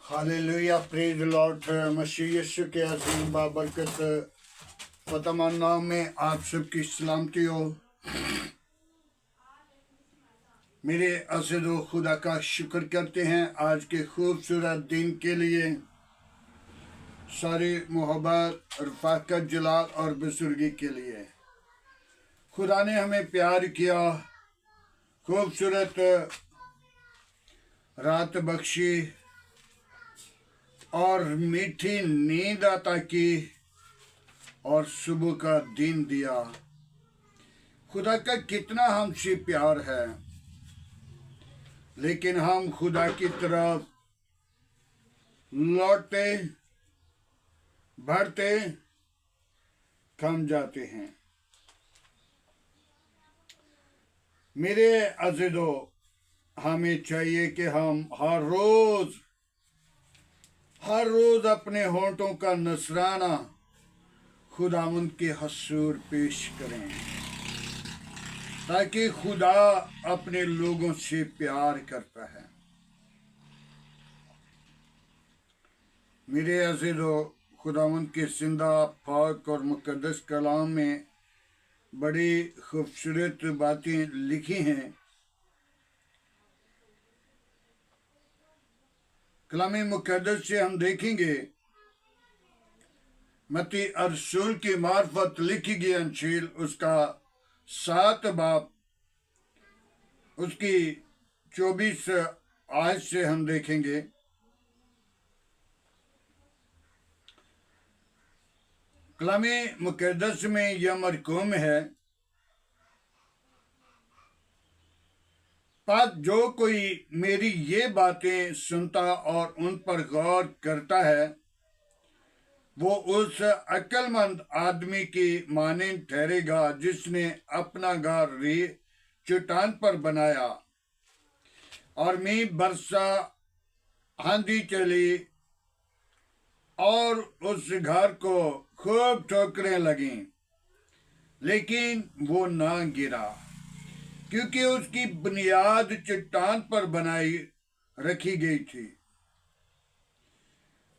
Hallelujah, praise lord. मसीह यीशु के अजीम बाबरकत फतमान नाम में आप सबकी सलामती हो। मेरे अज़ीज़ो, खुदा का शुक्र करते हैं आज के खूबसूरत दिन के लिए। सारी मोहब्बत रफ़ाकत जलाल और बुजुर्गी के लिए खुदा ने हमें प्यार किया, खूबसूरत रात बख्शी और मीठी नींद अता की और सुबह का दिन दिया। खुदा का कितना हमसे प्यार है, लेकिन हम खुदा की तरफ लौटते बढ़ते कम जाते हैं। मेरे अज़ीज़ो, हमें चाहिए कि हम हर रोज अपने होंठों का नसराना खुदावंद के हसूर पेश करें, ताकि खुदा अपने लोगों से प्यार करता है। मेरे अज़ीज़ो, खुदावंद के जिंदा पाक और मुकद्दस कलाम में बड़ी खूबसूरत बातें लिखी हैं। कलाम मुकद्दस से हम देखेंगे मत्ती रसूल की मार्फत लिखी गई अंजील, उसका 7 बाब, उसकी 24 आयत से हम देखेंगे। कलाम मुकद्दस में यह मरकूम है, पर जो कोई मेरी ये बातें सुनता और उन पर गौर करता है, वो उस अक्लमंद आदमी की मानिंद ठहरेगा जिसने अपना घर रे चट्टान पर बनाया, और मींह बरसा, आंधी चली और उस घर को खूब ठोकरें लगी, लेकिन वो ना गिरा, क्योंकि उसकी बुनियाद चट्टान पर बनाई रखी गई थी।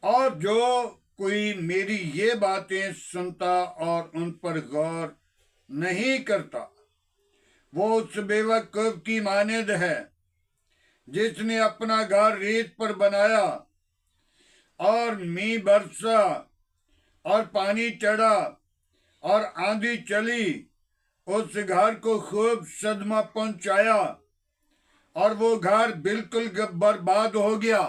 और जो कोई मेरी ये बातें सुनता और उन पर गौर नहीं करता, वो उस बेवकूफ की मानद है जिसने अपना घर रेत पर बनाया, और मींह बरसा और पानी चढ़ा और आंधी चली, उस घर को खूब सदमा पहुंचाया और वो घर बिल्कुल बर्बाद हो गया।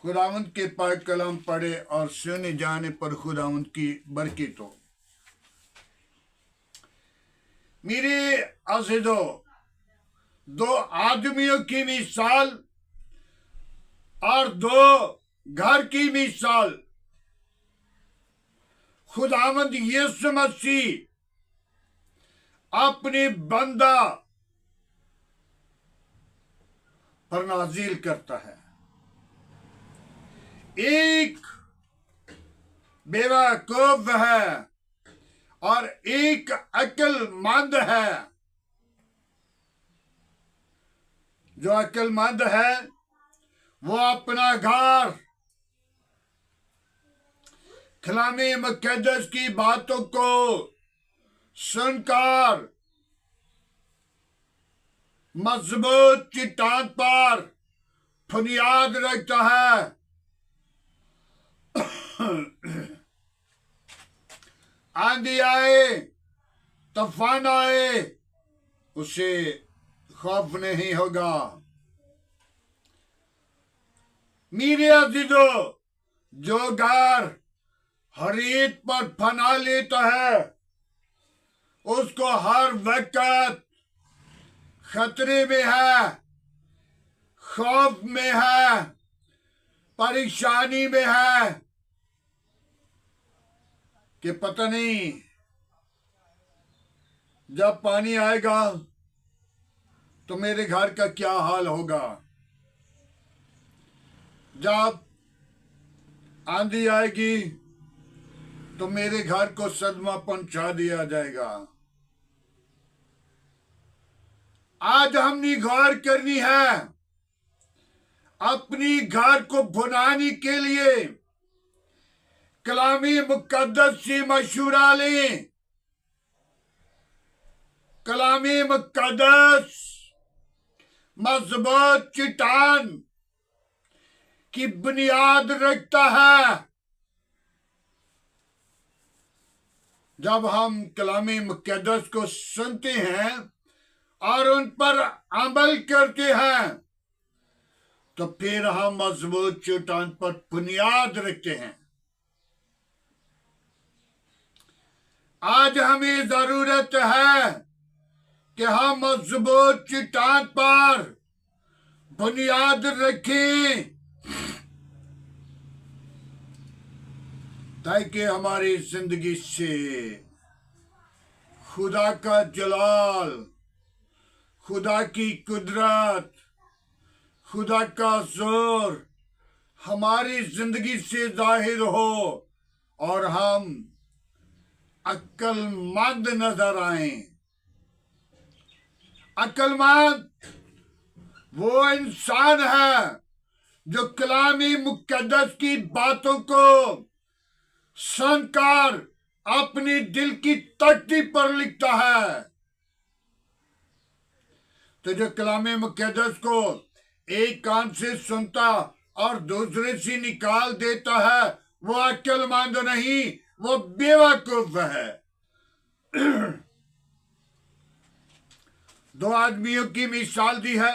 खुदावंद के पाक कलाम पढ़े और सुने जाने पर खुदावंद की बरकत हो। मेरे अज़ीज़ो, 2 आदमियों की मिसाल और 2 घर की मिसाल खुदावंद यीशु मसीह अपने बंदा पर नाजिल करता है। एक बेवकूफ है और एक अक्लमंद है। जो अक्लमंद है वो अपना घर कलाम मुकद्दस की बातों को सुनकर मजबूत चट्टान पर बुनियाद रखता है। आंधी आए, तूफान आए, उसे खौफ नहीं होगा। मेरे अज़ीज़ो, जो घर हरीत पर फना लेता है, उसको हर वक्त खतरे में है, खौफ में है, परेशानी में है कि पता नहीं जब पानी आएगा तो मेरे घर का क्या हाल होगा, जब आंधी आएगी तो मेरे घर को सदमा पहुंचा दिया जाएगा। आज हमने गौर करनी है अपनी घर को बनाने के लिए कलामी मुकद्दस से मशूरा लें। कलामी मुकद्दस मजबूत चट्टान की बुनियाद रखता है। जब हम कलामी मुकद्दस को सुनते हैं और उन पर अमल करते हैं तो फिर हम मजबूत चट्टान पर बुनियाद रखते हैं। आज हमें जरूरत है कि हम मजबूत चट्टान पर बुनियाद रखें ताकि हमारी जिंदगी से खुदा का जलाल, खुदा की कुदरत, खुदा का जोर हमारी जिंदगी से जाहिर हो और हम अक्लमंद नजर आए। अक्लमंद वो इंसान है जो कलामी मुकद्दस की बातों को सुनकर अपनी दिल की तख्ती पर लिखता है। तो जो कलामी मुकद्दस को एक कान से सुनता और दूसरे से निकाल देता है वो अक्लमंद नहीं, वो बेवकूफ है। दो आदमियों की मिसाल दी है,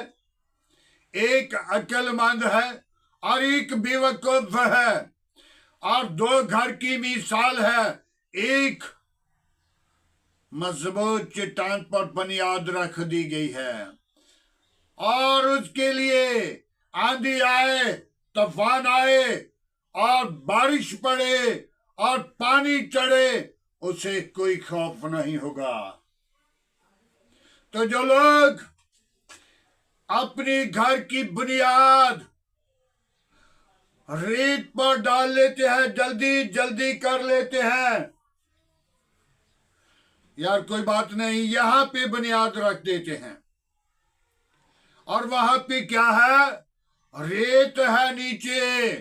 एक अक्लमंद है और एक बेवकूफ है। और दो घर की मिसाल है, एक मजबूत चट्टान पर बुनियाद रख दी गई है और उसके लिए आंधी आए, तूफान आए और बारिश पड़े और पानी चढ़े, उसे कोई खौफ नहीं होगा। तो जो लोग अपनी घर की बुनियाद रेत पर डाल लेते हैं, जल्दी जल्दी कर लेते हैं, यार कोई बात नहीं, यहां पे बुनियाद रख देते हैं और वहां पे क्या है, रेत है नीचे।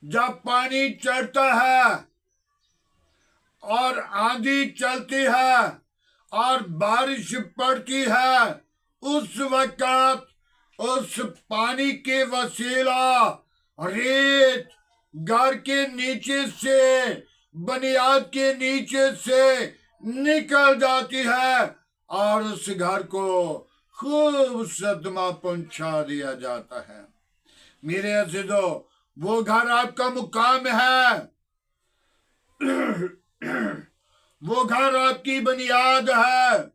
जब पानी चढ़ता है और आंधी चलती है और बारिश पड़ती है, उस वक्त उस पानी के वसीला रेत घर के नीचे से, बुनियाद के नीचे से निकल जाती है और उस घर को खूब सदमा पहुंचा दिया जाता है। मेरे अज़ीज़ों, वो घर आपका मुकाम है, वो घर आपकी बुनियाद है।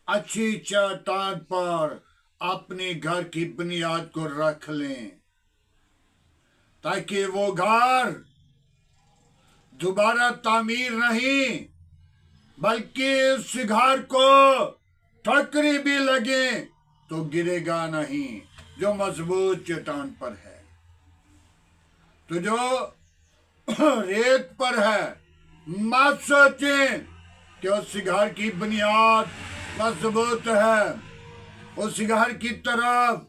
अच्छी चट्टान पर अपने घर की बुनियाद को रख लें ताकि वो घर दोबारा तामीर नहीं बल्कि उस घर को ठक्करी भी लगे तो गिरेगा नहीं, जो मजबूत चट्टान पर है। तो जो रेत पर है, मत सोचें कि उस घर की बुनियाद मजबूत है। उस घर की तरफ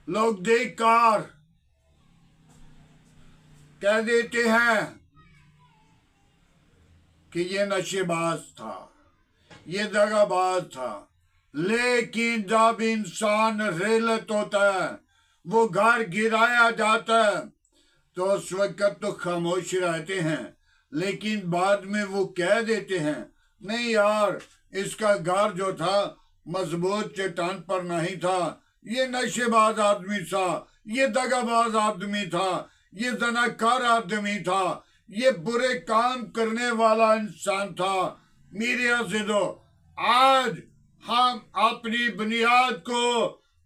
लोग देखकर कह देते हैं कि ये नशेबाज था, ये दगाबाज था, लेकिन जब इंसान रेलत होता है, वो घर गिराया जाता है, तो उस वक्त तो खामोश रहते हैं, लेकिन बाद में वो कह देते हैं नहीं यार, इसका घर जो था मजबूत चट्टान पर नहीं था, ये नशेबाज आदमी था, ये दगाबाज आदमी था, ये जनाकार आदमी था, ये बुरे काम करने वाला इंसान था। मेरे अज़ीज़ों, आज हम अपनी बुनियाद को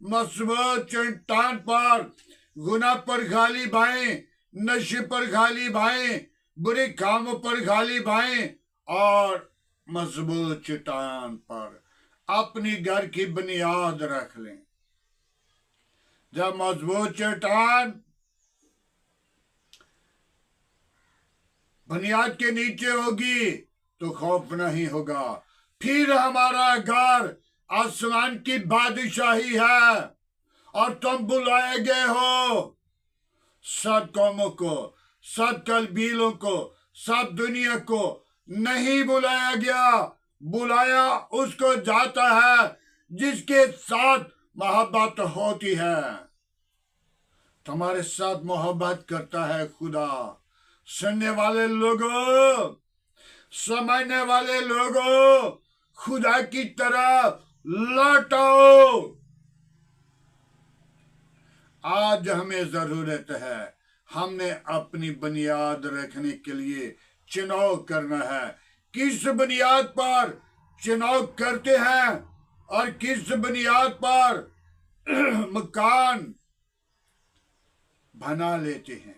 मजबूत चट्टान पर, गुनाह पर गाली भाएं, नशे पर गाली भाएं, बुरे कामों पर गाली भाएं और मजबूत चट्टान पर अपनी घर की बुनियाद रख लें। जब मजबूत चट्टान बुनियाद के नीचे होगी तो खौफ नहीं होगा, फिर हमारा घर आसमान की बादशाही है और तुम बुलाए गए हो सब कौमों को, सब कबीलों को, सब दुनिया को नहीं बुलाया गया। बुलाया उसको जाता है जिसके साथ मोहब्बत होती है। तुम्हारे साथ मोहब्बत करता है खुदा। सुनने वाले लोगों, समझने वाले लोगों, खुदा की तरफ लौट आओ। आज हमें जरूरत है, हमने अपनी बुनियाद रखने के लिए चुनाव करना है। किस बुनियाद पर चुनाव करते हैं और किस बुनियाद पर मकान बना लेते हैं।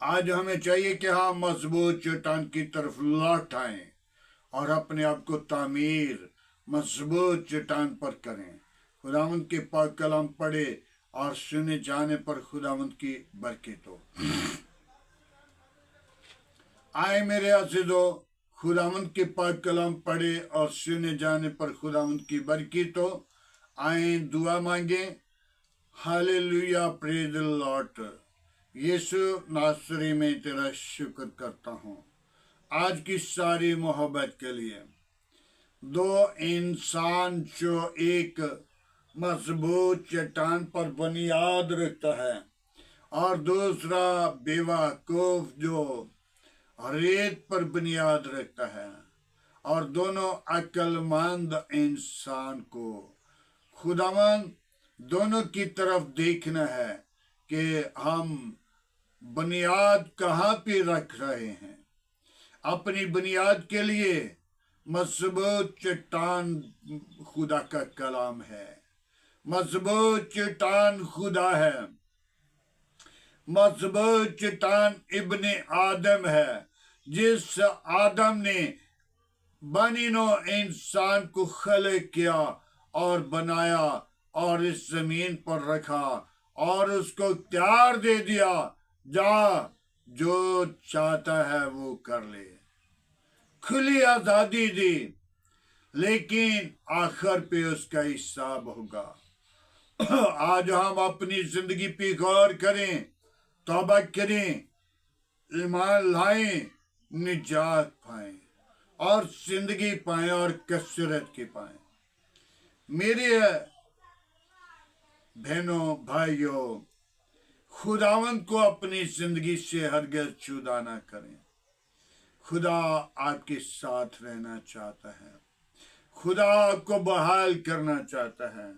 आज हमें चाहिए कि हम मजबूत चट्टान की तरफ लौट आए और अपने आप को तामीर मजबूत चट्टान पर करें। खुदावंद के पाक कलाम पढ़े और सुने जाने पर खुदावंद की बरकत हो। आए मेरे अज़ीज़ों, खुदावंद के पाक कलाम पढ़े और सुने जाने पर खुदावंद की बरकत हो। आए दुआ मांगे। Hallelujah, praise the lord. यीशु नासरी में तेरा शुक्र करता हूँ आज की सारी मोहब्बत के लिए। दो इंसान जो एक मजबूत चट्टान पर बुनियाद रखता है और दूसरा बेवकूफ जो रेत पर बुनियाद रखता है, और दोनों अक्लमंद इंसान को खुदावन दोनों की तरफ देखना है कि हम बुनियाद कहाँ पे रख रहे हैं। अपनी बुनियाद के लिए मजबूत चट्टान खुदा का कलाम है। मजबूत चट्टान खुदा है। मजबूत चट्टान इब्ने आदम है, जिस आदम ने बनीनो इंसान को खलक किया और बनाया और इस जमीन पर रखा और उसको इख्तियार दे दिया, जा जो चाहता है वो कर ले। खुली आजादी दी, लेकिन आखिर पे उसका हिसाब होगा। आज हम अपनी जिंदगी पे गौर करें, तौबा करें, ईमान लाएं, निजात पाएं और जिंदगी पाएं और कसरत की पाएं। मेरे बहनों भाइयों, खुदावंद को अपनी जिंदगी से हरगिज़ जुदा ना करें। खुदा आपके साथ रहना चाहता है। खुदा आपको बहाल करना चाहता है।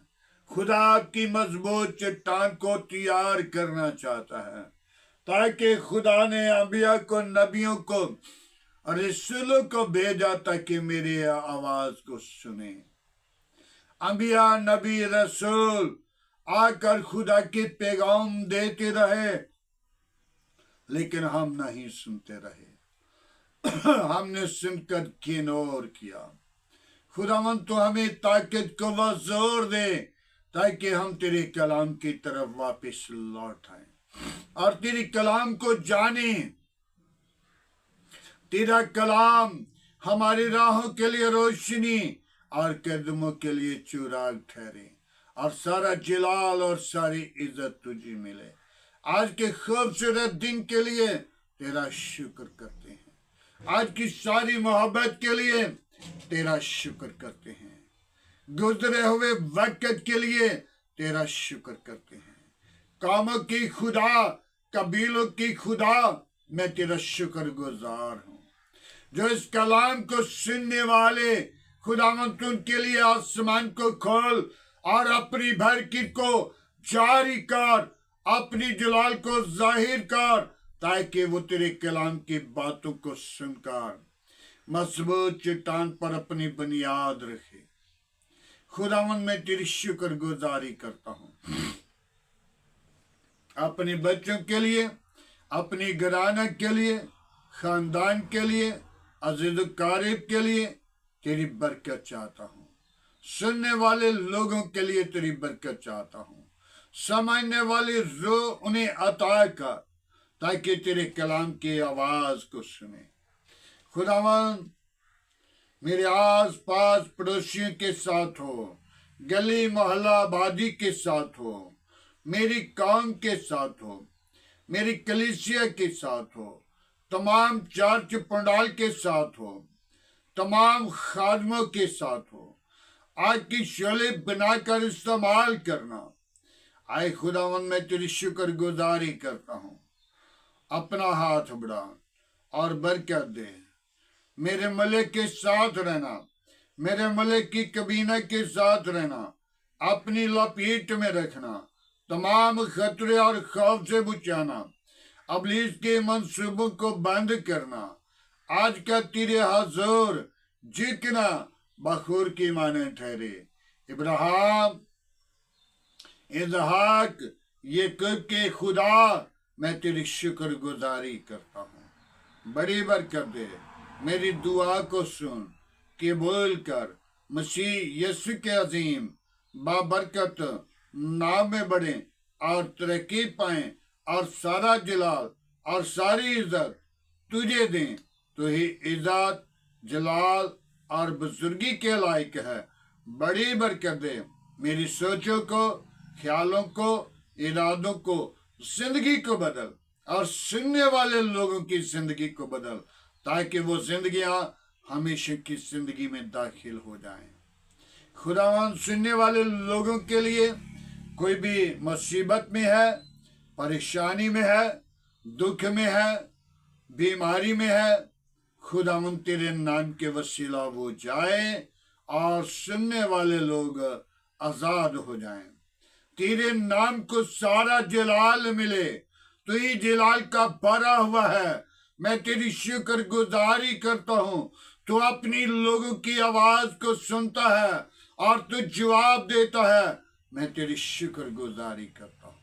खुदा आपकी मजबूत चट्टान को तैयार करना चाहता है, ताकि खुदा ने अंबिया को, नबियों को, रसूलों को भेजा ताकि मेरी आवाज को सुने। अंबिया, नबी, रसूल आकर खुदा के पैगाम देते रहे, लेकिन हम नहीं सुनते रहे। हमने सुनकर किनोर किया। खुदावंद तो हमें ताकत को वह जोर दे ताकि हम तेरे कलाम की तरफ वापस लौट आए और तेरे कलाम को जाने। तेरा कलाम हमारी राहों के लिए रोशनी और कदमों के लिए चुराग ठहरे और सारा जलाल और सारी इज्जत तुझे मिले। आज के खूबसूरत दिन के लिए तेरा शुक्र करते हैं। आज की सारी मोहब्बत के लिए तेरा शुक्र करते हैं। गुजरे हुए वक्त के लिए तेरा शुक्र करते हैं। कामों की खुदा, कबीलों की खुदा, मैं तेरा शुक्र गुजार हूँ। जो इस कलाम को सुनने वाले खुदावंद, उनके लिए आसमान को खोल और अपनी बरकत को जारी कर, अपनी जलाल को जाहिर कर, ताकि वो तेरे कलाम की बातों को सुनकर मजबूत चट्टान पर अपनी बुनियाद रखे। खुदावंद, मैं तेरी शुक्र गुजारी करता हूँ अपने बच्चों के लिए, अपनी घराना के लिए, खानदान के लिए, अजीज कारिब के लिए तेरी बरकत चाहता हूँ। सुनने वाले लोगों के लिए तेरी बरकत चाहता हूँ। समझने वाले रो उन्हें अता कर, ताकि तेरे कलाम की आवाज को सुने। खुदावंद, मेरे आस पास पड़ोसियों के साथ हो, गली मोहल्ला आबादी के साथ हो, मेरी कौम के साथ हो, मेरी कलीसिया के साथ हो, तमाम चर्च पंडाल के साथ हो, तमाम खादमों के साथ हो। आज की शोले बनाकर इस्तेमाल करना। आए खुदावन, मैं तेरी शुक्रगुजारी करता हूँ। अपना हाथ बढ़ा और बरकत दे। मेरे मलिक के साथ रहना, मेरे मलिक की कबीना के साथ रहना, अपनी लपेट में रखना, तमाम खतरे और खौफ से बचाना, अबलीस के मंसूबों को बंद करना। आज का तेरे हजूर जितना बखूर की माने ठहरे। इब्राहिम, इसहाक, याकूब के खुदा, मैं तेरी शुक्रगुजारी करता हूँ। बड़ी बरकत दे, मेरी दुआ को सुन के बोल कर मसीह यीशु के अजीम बाबरकत नाम में बढ़े और तरक्की पाएं और सारा जलाल और सारी इज्जत तुझे दें। तो ही इज्जत, जलाल और बुजुर्गी के लायक है। बड़ी बरकत दे, मेरी सोचों को, ख्यालों को, इरादों को, जिंदगी को बदल और सुनने वाले लोगों की जिंदगी को बदल, ताकि वो जिंदगियां हमेशा की जिंदगी में दाखिल हो जाएं। खुदावन, सुनने वाले लोगों के लिए कोई भी मुसीबत में है, परेशानी में है, दुख में है, बीमारी में है, खुदावन तेरे नाम के वसीला वो जाए और सुनने वाले लोग आजाद हो जाएं। तेरे नाम को सारा जलाल मिले। तू ही जलाल का भरा हुआ है। मैं तेरी शुक्रगुजारी करता हूँ। तू अपनी लोगों की आवाज को सुनता है और तू जवाब देता है। मैं तेरी शुक्रगुजारी करता हूँ।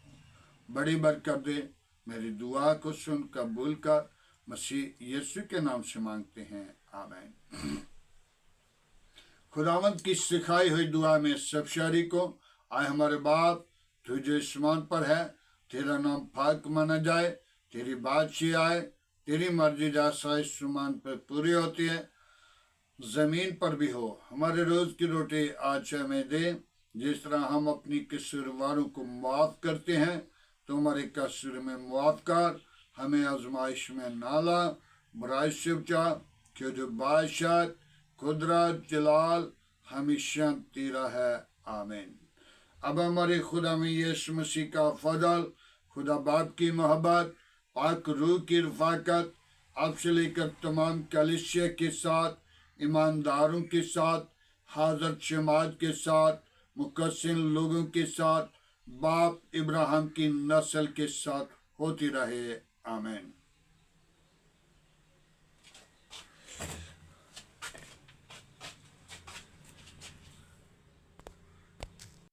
बड़ी बरकत दे, मेरी दुआ को सुन कबूल कर। मसीह यीशु के नाम से मांगते हैं, आमीन। खुदावंत की सिखाई हुई दुआ में सब शारी को, आए हमारे बाप तू जो आसमान पर है, तेरा नाम पाक माना जाए, तेरी बादशाही आए, तेरी मर्जी जैसा आसमान पर पूरी होती है जमीन पर भी हो। हमारे रोज की रोटी आज हमें दे, जिस तरह हम अपनी कसूरवारों को माफ करते हैं, तो हमारे कसूर में माफ कर, हमें आजमाइश में ना ला, बुराई से बचा, क्यों जो बादशाह, कुदरत, जलाल हमेशा तेरा है, आमीन। अब हमारे खुदा में यीशु मसीह का फजल, खुदा बाप की मोहब्बत, पाक रूह की रफाकत आपसे लेकर तमाम कलीसिया के साथ, ईमानदारों के साथ, हाजर जमात के साथ, मुकस्सिन लोगों के साथ, बाप इब्राहिम की नस्ल के साथ होती रहे, आमीन।